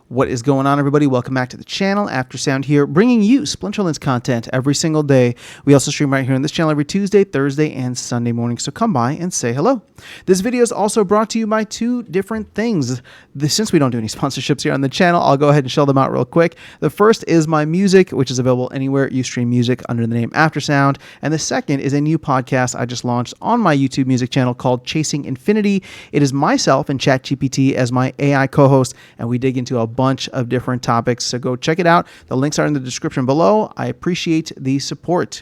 What is going on, everybody? Welcome back to the channel. After Sound here, bringing you Splinterlands content every single day. We also stream right here on this channel every Tuesday, Thursday, and Sunday morning, so come by and say hello. This video is also brought to you by two different things. Since we don't do any sponsorships here on the channel, I'll go ahead and show them out real quick. The first is my music, which is available anywhere you stream music under the name After Sound. And the second is a new podcast I just launched on my YouTube music channel called Chasing Infinity. It is myself and ChatGPT as my AI co-host, and we dig into a bunch of different topics, so go check it out. The links are in the description below. I appreciate the support.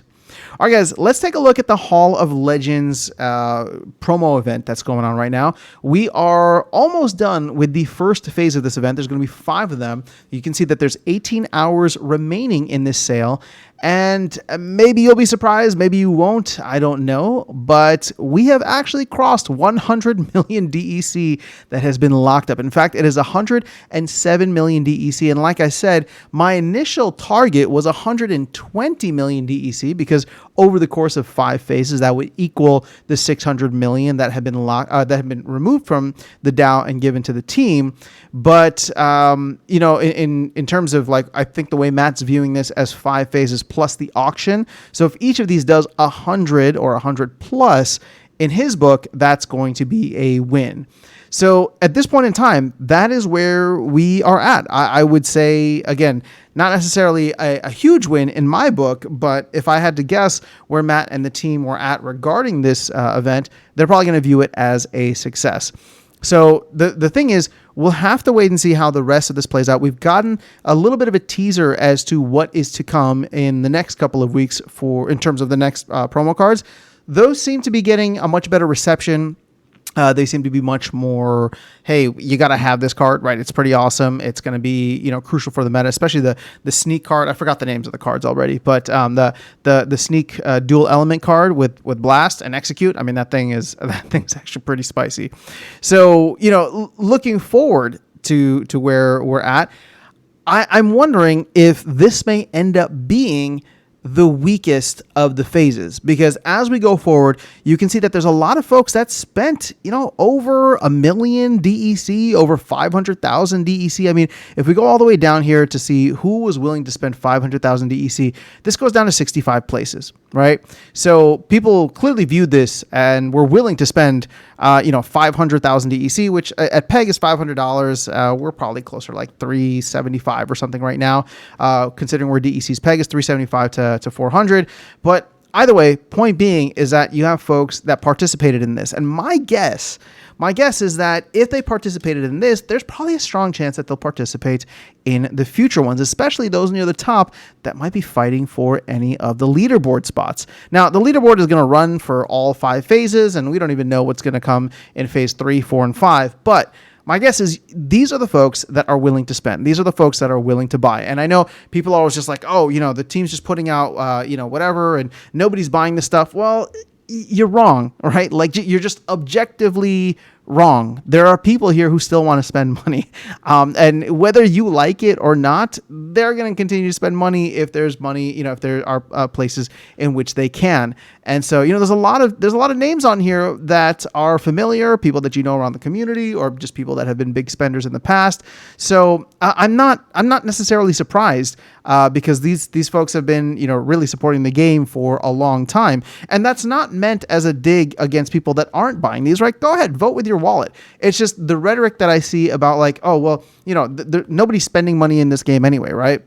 All right, guys, let's take a look at the Hall of Legends promo event that's going on right now. We are almost done with the first phase of this event. There's going to be 5 of them. You can see that there's 18 hours remaining in this sale. And maybe you'll be surprised, maybe you won't, I don't know, but we have actually crossed 100 million DEC that has been locked up. In fact, it is 107 million DEC, and like I said, my initial target was 120 million DEC, because over the course of 5 phases, that would equal the 600 million that have been that have been removed from the DAO and given to the team. But you know, in terms of, like, I think the way Matt's viewing this as 5 phases plus the auction. So if each of these does 100 or 100 plus, in his book, that's going to be a win. So at this point in time, that is where we are at. I would say, again, not necessarily a huge win in my book, but if I had to guess where Matt and the team were at regarding this event, they're probably going to view it as a success. So the thing is, we'll have to wait and see how the rest of this plays out. We've gotten a little bit of a teaser as to what is to come in the next couple of weeks in terms of the next promo cards. Those seem to be getting a much better reception. They seem to be much more, hey, you got to have this card, right? It's pretty awesome. It's going to be, you know, crucial for the meta, especially the sneak card. I forgot the names of the cards already, but the sneak dual element card with blast and execute. I mean, that thing's actually pretty spicy. So, you know, looking forward to where we're at, I'm wondering if this may end up being the weakest of the phases, because as we go forward, you can see that there's a lot of folks that spent, you know, over 1 million DEC, over 500,000 DEC. I mean, if we go all the way down here to see who was willing to spend 500,000 DEC, this goes down to 65 places, right? So people clearly viewed this and were willing to spend, you know, 500,000 DEC, which at PEG is $500. We're probably closer to like 375 or something right now, considering where DEC's PEG is 375 to 400. But either way, point being is that you have folks that participated in this. And my guess is that if they participated in this, there's probably a strong chance that they'll participate in the future ones, especially those near the top that might be fighting for any of the leaderboard spots. Now, the leaderboard is going to run for all 5 phases, and we don't even know what's going to come in phase 3, 4, and 5. But my guess is these are the folks that are willing to spend. These are the folks that are willing to buy. And I know people are always just like, oh, you know, the team's just putting out, you know, whatever, and nobody's buying this stuff. Well, you're wrong, right? Like, you're just objectively wrong. There are people here who still want to spend money. And whether you like it or not, they're going to continue to spend money if there's money, you know, if there are places in which they can. And so, you know, there's a lot of names on here that are familiar, people that you know around the community, or just people that have been big spenders in the past. So I'm not necessarily surprised because these folks have been, you know, really supporting the game for a long time. And that's not meant as a dig against people that aren't buying these, right? Go ahead, vote with your wallet. It's just the rhetoric that I see about, like, oh, well, you know, nobody's spending money in this game anyway, right?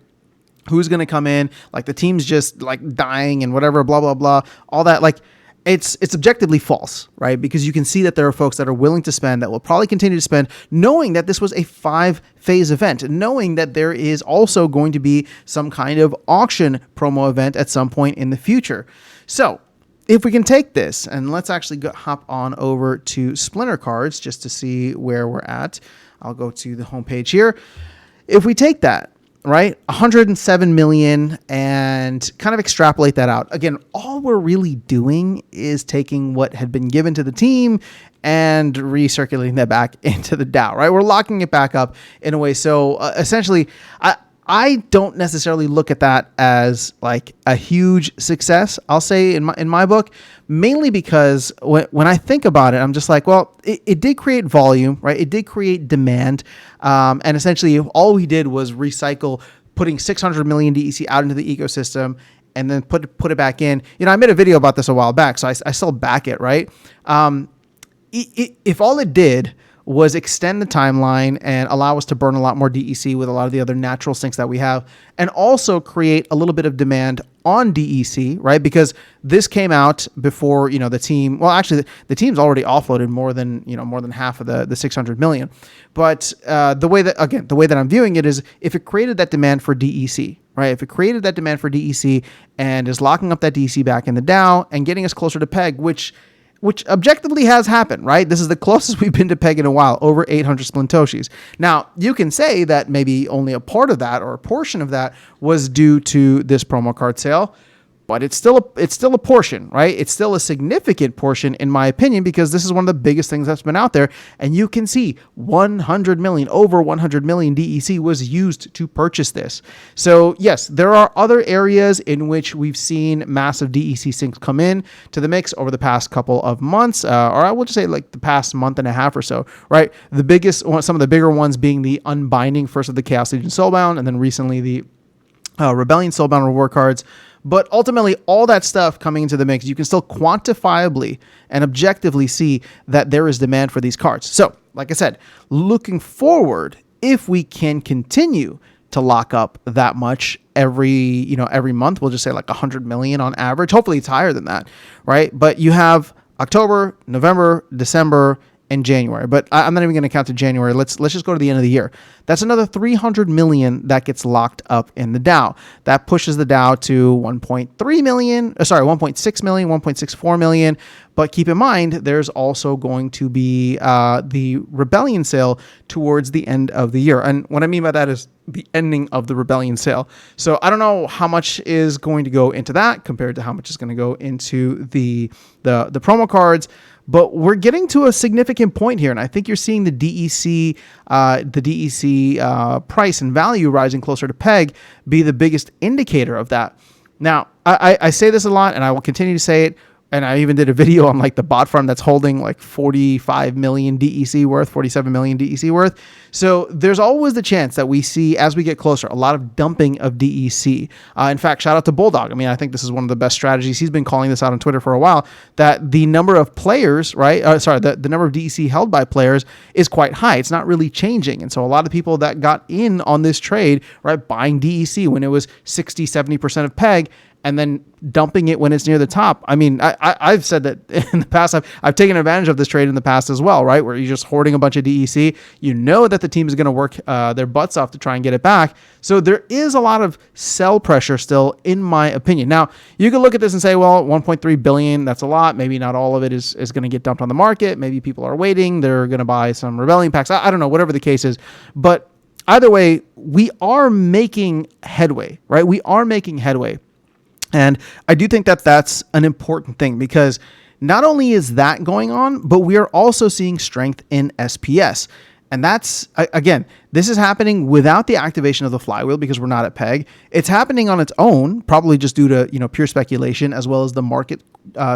Who's going to come in? Like, the team's just like dying and whatever, blah, blah, blah, all that. Like, it's objectively false, right? Because you can see that there are folks that are willing to spend, that will probably continue to spend, knowing that this was a 5-phase event, knowing that there is also going to be some kind of auction promo event at some point in the future. So if we can take this, and let's actually hop on over to Splinter Cards just to see where we're at. I'll go to the homepage here. If we take that, right, 107 million, and kind of extrapolate that out. Again, all we're really doing is taking what had been given to the team and recirculating that back into the DAO, right? We're locking it back up in a way. So essentially, I don't necessarily look at that as like a huge success, I'll say in my book, mainly because when I think about it, I'm just like, well, it did create volume, right? It did create demand. And essentially all we did was recycle putting 600 million DEC out into the ecosystem and then put it back in. I made a video about this a while back, so I still back it, right? If all it did was extend the timeline and allow us to burn a lot more DEC with a lot of the other natural sinks that we have, and also create a little bit of demand on DEC, right? Because this came out before, the team, well, actually the team's already offloaded more than half of the 600 million. But the way that I'm viewing it is, if it created that demand for DEC, right? If it created that demand for DEC and is locking up that DEC back in the DAO and getting us closer to PEG, which objectively has happened, right? This is the closest we've been to PEG in a while, over 800 Splintoshis. Now, you can say that maybe only a part of that or a portion of that was due to this promo card sale, but it's still a portion, right? It's still a significant portion, in my opinion, because this is one of the biggest things that's been out there. And you can see over 100 million DEC was used to purchase this. So yes, there are other areas in which we've seen massive DEC sinks come in to the mix over the past couple of months, or I will just say like the past month and a half or so, right? Some of the bigger ones being the unbinding first of the Chaos Legion Soulbound, and then recently the Rebellion Soulbound reward cards. But ultimately, all that stuff coming into the mix, you can still quantifiably and objectively see that there is demand for these cards. So, like I said, looking forward, if we can continue to lock up that much every month, we'll just say like 100 million on average. Hopefully, it's higher than that, right? But you have October, November, December, and January, but I'm not even going to count to January. Let's just go to the end of the year. That's another 300 million that gets locked up in the DAO. That pushes the DAO to 1.6 million, 1.64 million. But keep in mind, there's also going to be the Rebellion sale towards the end of the year. And what I mean by that is the ending of the Rebellion sale. So I don't know how much is going to go into that compared to how much is going to go into the promo cards. But we're getting to a significant point here, and I think you're seeing the DEC price and value rising closer to PEG be the biggest indicator of that. Now, I say this a lot, and I will continue to say it. And I even did a video on like the bot farm that's holding like 45 million DEC worth, 47 million DEC worth. So there's always the chance that we see, as we get closer, a lot of dumping of DEC. In fact, shout out to Bulldog. I mean, I think this is one of the best strategies. He's been calling this out on Twitter for a while, that the number of players, right? The number of DEC held by players is quite high. It's not really changing. And so a lot of people that got in on this trade, right, buying DEC when it was 60, 70% of PEG, and then dumping it when it's near the top. I mean, I've said that in the past. I've taken advantage of this trade in the past as well, right? Where you're just hoarding a bunch of DEC. You know that the team is going to work their butts off to try and get it back. So there is a lot of sell pressure still, in my opinion. Now, you can look at this and say, well, 1.3 billion, that's a lot. Maybe not all of it is going to get dumped on the market. Maybe people are waiting. They're going to buy some Rebellion packs. I don't know, whatever the case is. But either way, we are making headway, right? We are making headway. And I do think that that's an important thing, because not only is that going on, but we are also seeing strength in SPS. And that's, again, this is happening without the activation of the flywheel because we're not at PEG. It's happening on its own, probably just due to, pure speculation, as well as the market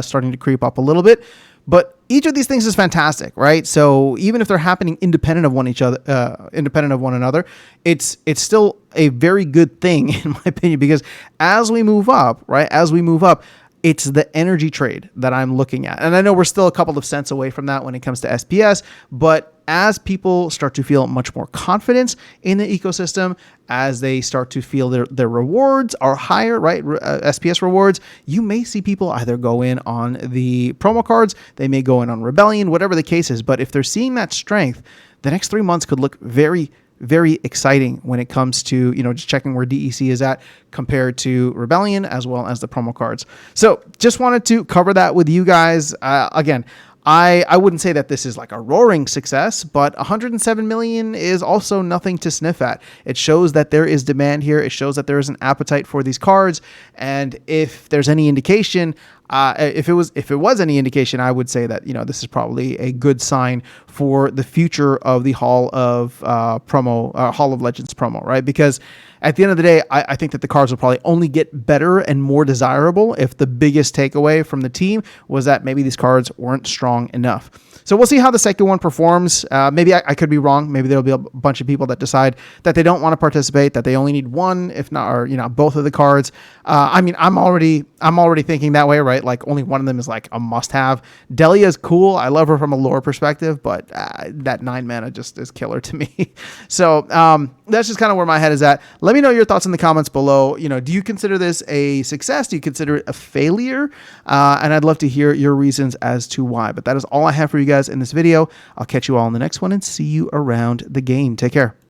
starting to creep up a little bit. But each of these things is fantastic, right? So even if they're happening independent of one another, it's still a very good thing, in my opinion, because as we move up, right? It's the energy trade that I'm looking at. And I know we're still a couple of cents away from that when it comes to SPS, but as people start to feel much more confidence in the ecosystem, as they start to feel their rewards are higher, right? SPS rewards, you may see people either go in on the promo cards, they may go in on Rebellion, whatever the case is. But if they're seeing that strength, the next 3 months could look very, very exciting when it comes to, just checking where DEC is at compared to Rebellion as well as the promo cards. So just wanted to cover that with you guys. Again, I wouldn't say that this is like a roaring success, but 107 million is also nothing to sniff at. It shows that there is demand here. It shows that there is an appetite for these cards. And if there's any indication, if it was any indication, I would say that, this is probably a good sign for the future of the Hall of Hall of Legends promo, right? Because at the end of the day, I think that the cards will probably only get better and more desirable if the biggest takeaway from the team was that maybe these cards weren't strong enough. So we'll see how the second one performs. Maybe I could be wrong. Maybe there'll be a bunch of people that decide that they don't want to participate, that they only need one, if not, or both of the cards. I'm already thinking that way, right? Like only one of them is like a must-have. Delia is cool. I love her from a lore perspective, but that 9 mana just is killer to me. So that's just kind of where my head is at. Let me know your thoughts in the comments below. Do you consider this a success? Do you consider it a failure? And I'd love to hear your reasons as to why. But that is all I have for you guys in this video. I'll catch you all in the next one and see you around the game. Take care.